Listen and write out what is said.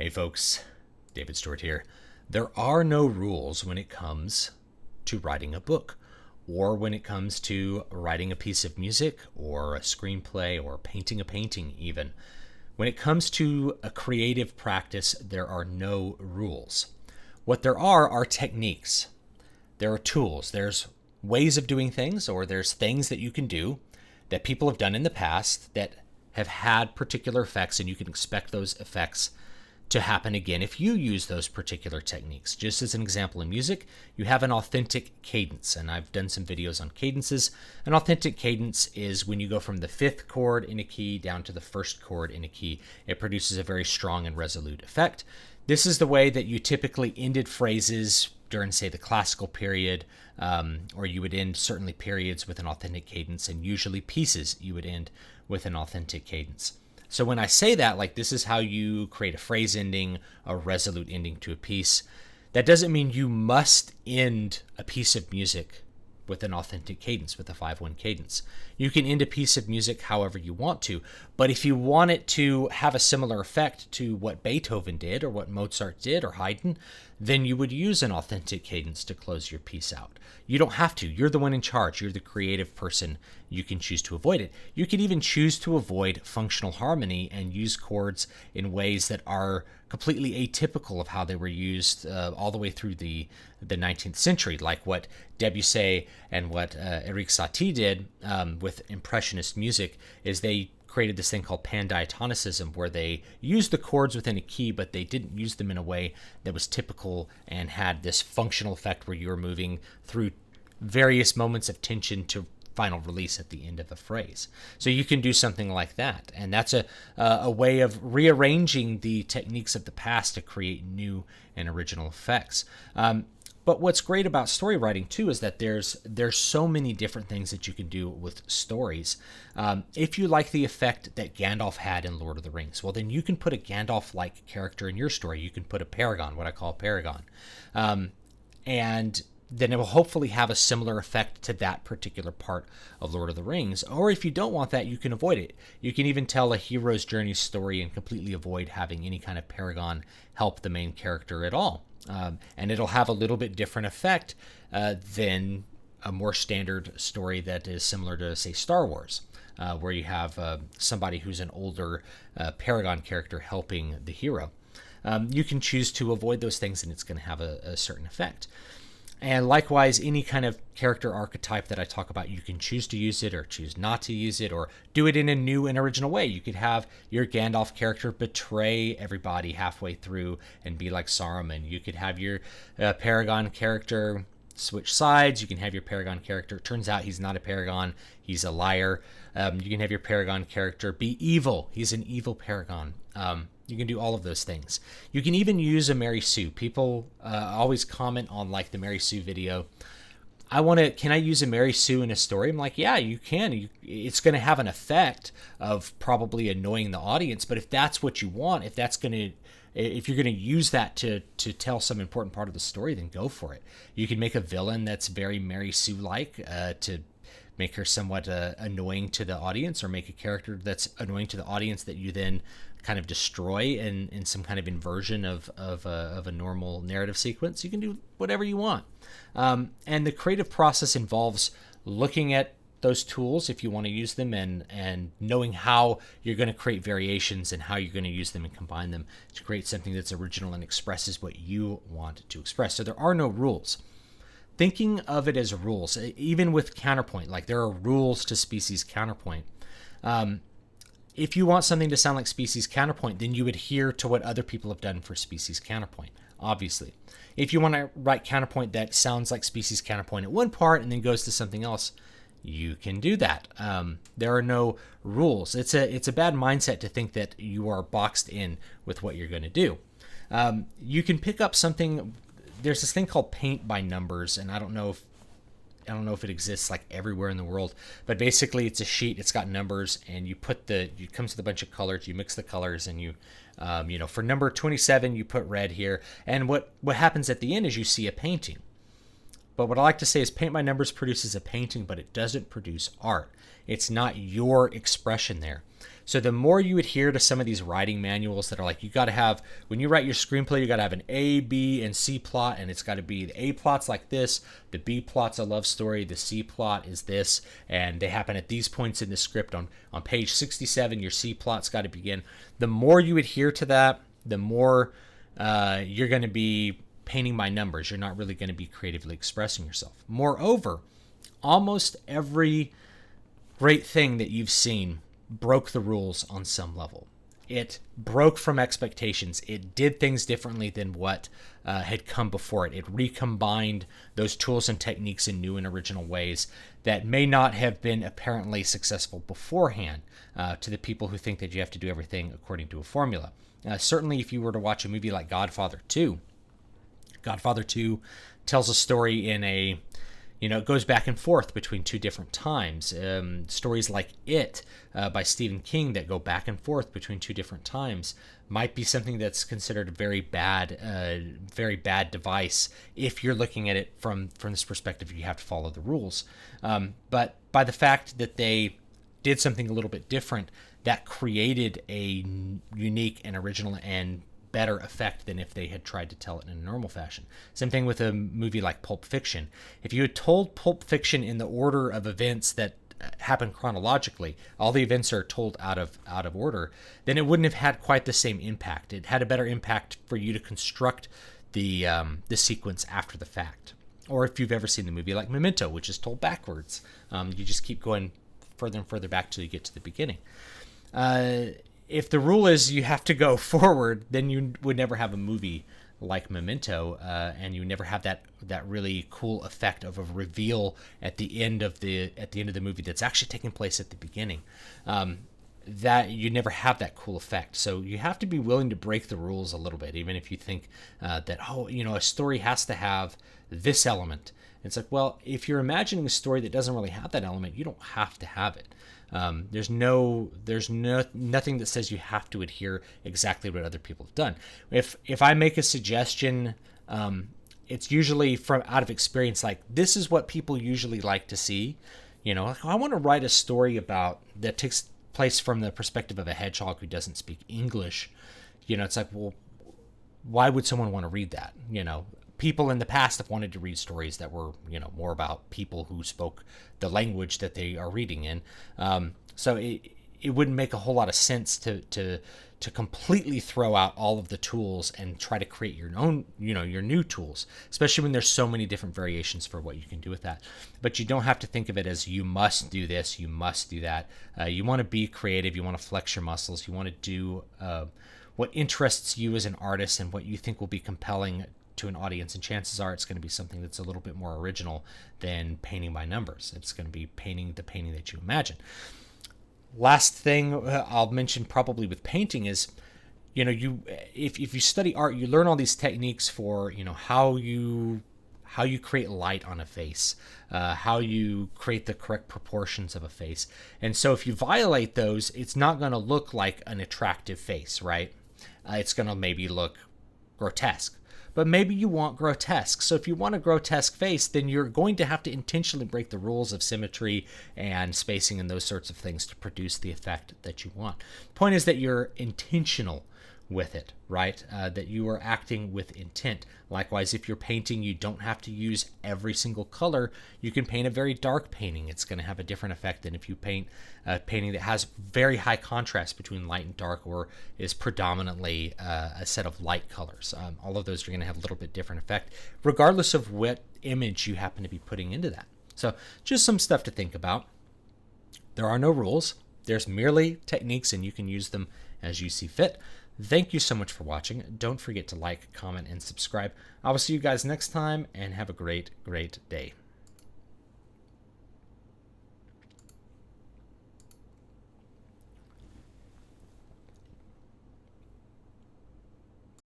Hey folks, David Stewart here. There are no rules when it comes to writing a book, or when it comes to writing a piece of music, or a screenplay, or painting a painting even. When it comes to a creative practice, there are no rules. What there are techniques. There are tools. There's ways of doing things, or there's things that you can do that people have done in the past that have had particular effects, and you can expect those effects to happen again if you use those particular techniques. Just as an example, in music, you have an authentic cadence, and I've done some videos on cadences. An authentic cadence is when you go from the fifth chord in a key down to the first chord in a key. It produces a very strong and resolute effect. This is the way that you typically ended phrases during, say, the classical period, or you would end certainly periods with an authentic cadence, and usually pieces you would end with an authentic cadence. So when I say that, like, this is how you create a phrase ending, a resolute ending to a piece, that doesn't mean you must end a piece of music with an authentic cadence, with a 5/1 cadence. You can end a piece of music however you want to, but if you want it to have a similar effect to what Beethoven did, or what Mozart did, or Haydn, then you would use an authentic cadence to close your piece out. You don't have to. You're the one in charge. You're the creative person. You can choose to avoid it. You can even choose to avoid functional harmony and use chords in ways that are completely atypical of how they were used all the way through the 19th century, like what Debussy and what Erik Satie did with Impressionist music. Is they created this thing called pandiatonicism, where they used the chords within a key, but they didn't use them in a way that was typical and had this functional effect where you were moving through various moments of tension to final release at the end of a phrase. So you can do something like that, and that's a way of rearranging the techniques of the past to create new and original effects. But what's great about story writing too is that there's so many different things that you can do with stories. If you like the effect that Gandalf had in Lord of the Rings, well, then you can put a Gandalf-like character in your story. You can put a paragon, what I call a paragon, and then it will hopefully have a similar effect to that particular part of Lord of the Rings. Or if you don't want that, you can avoid it. You can even tell a hero's journey story and completely avoid having any kind of paragon help the main character at all. And it'll have a little bit different effect than a more standard story that is similar to, say, Star Wars, where you have somebody who's an older paragon character helping the hero. You can choose to avoid those things, and it's going to have a certain effect. And likewise, any kind of character archetype that I talk about, you can choose to use it or choose not to use it, or do it in a new and original way. You could have your Gandalf character betray everybody halfway through and be like Saruman. You could have your Paragon character switch sides. You can have your Paragon character, turns out he's not a Paragon, he's a liar. You can have your Paragon character be evil. He's an evil Paragon. You can do all of those things. You can even use a Mary Sue. People always comment on, like, the Mary Sue video. Can I use a Mary Sue in a story? I'm like, yeah, you can. It's going to have an effect of probably annoying the audience, but if that's what you want, if you're going to use that to tell some important part of the story, then go for it. You can make a villain that's very Mary Sue-like to make her somewhat annoying to the audience, or make a character that's annoying to the audience that you then kind of destroy in some kind of inversion of a normal narrative sequence. You can do whatever you want. And the creative process involves looking at those tools if you want to use them, and knowing how you're going to create variations and how you're going to use them and combine them to create something that's original and expresses what you want to express. So there are no rules. Thinking of it as rules, even with counterpoint, like there are rules to species counterpoint. If you want something to sound like species counterpoint, then you adhere to what other people have done for species counterpoint, obviously. If you want to write counterpoint that sounds like species counterpoint at one part and then goes to something else, you can do that. There are no rules. It's a bad mindset to think that you are boxed in with what you're going to do. You can pick up something. There's this thing called paint by numbers, and I don't know if it exists like everywhere in the world, but basically it's a sheet. It's got numbers, and you comes with a bunch of colors. You mix the colors, and you for number 27, you put red here. And what happens at the end is you see a painting. But what I like to say is Paint by Numbers produces a painting, but it doesn't produce art. It's not your expression there. So the more you adhere to some of these writing manuals that are like, you got to have, when you write your screenplay, you got to have an A, B, and C plot, and it's got to be, the A plot's like this, the B plot's a love story, the C plot is this, and they happen at these points in the script. On page 67, your C plot's got to begin. The more you adhere to that, the more you're going to be painting by numbers. You're not really going to be creatively expressing yourself. Moreover, almost every great thing that you've seen broke the rules on some level. It broke from expectations. It did things differently than what had come before it. It recombined those tools and techniques in new and original ways that may not have been apparently successful beforehand to the people who think that you have to do everything according to a formula. Certainly, if you were to watch a movie like Godfather 2, Godfather 2 tells a story in a, it goes back and forth between two different times. Stories like It by Stephen King that go back and forth between two different times might be something that's considered a very bad device if you're looking at it from this perspective. You have to follow the rules. But by the fact that they did something a little bit different, that created a unique and original and better effect than if they had tried to tell it in a normal fashion. Same thing with a movie like Pulp Fiction. If you had told Pulp Fiction in the order of events that happen chronologically, all the events are told out of order, then it wouldn't have had quite the same impact. It had a better impact for you to construct the sequence after the fact. Or if you've ever seen the movie like Memento, which is told backwards, you just keep going further and further back till you get to the beginning. If the rule is you have to go forward, then you would never have a movie like Memento, and you never have that really cool effect of a reveal at the end of the movie that's actually taking place at the beginning. That you never have that cool effect. So you have to be willing to break the rules a little bit, even if you think that a story has to have this element. It's like, well, if you're imagining a story that doesn't really have that element, you don't have to have it. There's nothing that says you have to adhere exactly what other people have done. If I make a suggestion, it's usually from out of experience. Like, this is what people usually like to see. Like, I want to write a story that takes place from the perspective of a hedgehog who doesn't speak English. It's like, well, why would someone want to read that? People in the past have wanted to read stories that were, more about people who spoke the language that they are reading in. So it wouldn't make a whole lot of sense to completely throw out all of the tools and try to create your own, your new tools, especially when there's so many different variations for what you can do with that. But you don't have to think of it as you must do this, you must do that. You want to be creative. You want to flex your muscles. You want to do what interests you as an artist and what you think will be compelling to an audience, and chances are it's going to be something that's a little bit more original than painting by numbers. It's going to be painting the painting that you imagine. Last thing I'll mention probably with painting is, if you study art, you learn all these techniques for how you create light on a face, how you create the correct proportions of a face. And so if you violate those, it's not going to look like an attractive face, right? It's going to maybe look grotesque. But maybe you want grotesque. So if you want a grotesque face, then you're going to have to intentionally break the rules of symmetry and spacing and those sorts of things to produce the effect that you want. The point is that you're intentional with it, right? That you are acting with intent. Likewise, if you're painting, you don't have to use every single color. You can paint a very dark painting. It's going to have a different effect than if you paint a painting that has very high contrast between light and dark, or is predominantly a set of light colors. All of those are going to have a little bit different effect, regardless of what image you happen to be putting into that. So just some stuff to think about. There are no rules. There's merely techniques, and you can use them as you see fit. Thank you so much for watching. Don't forget to like, comment, and subscribe. I will see you guys next time, and have a great, great day.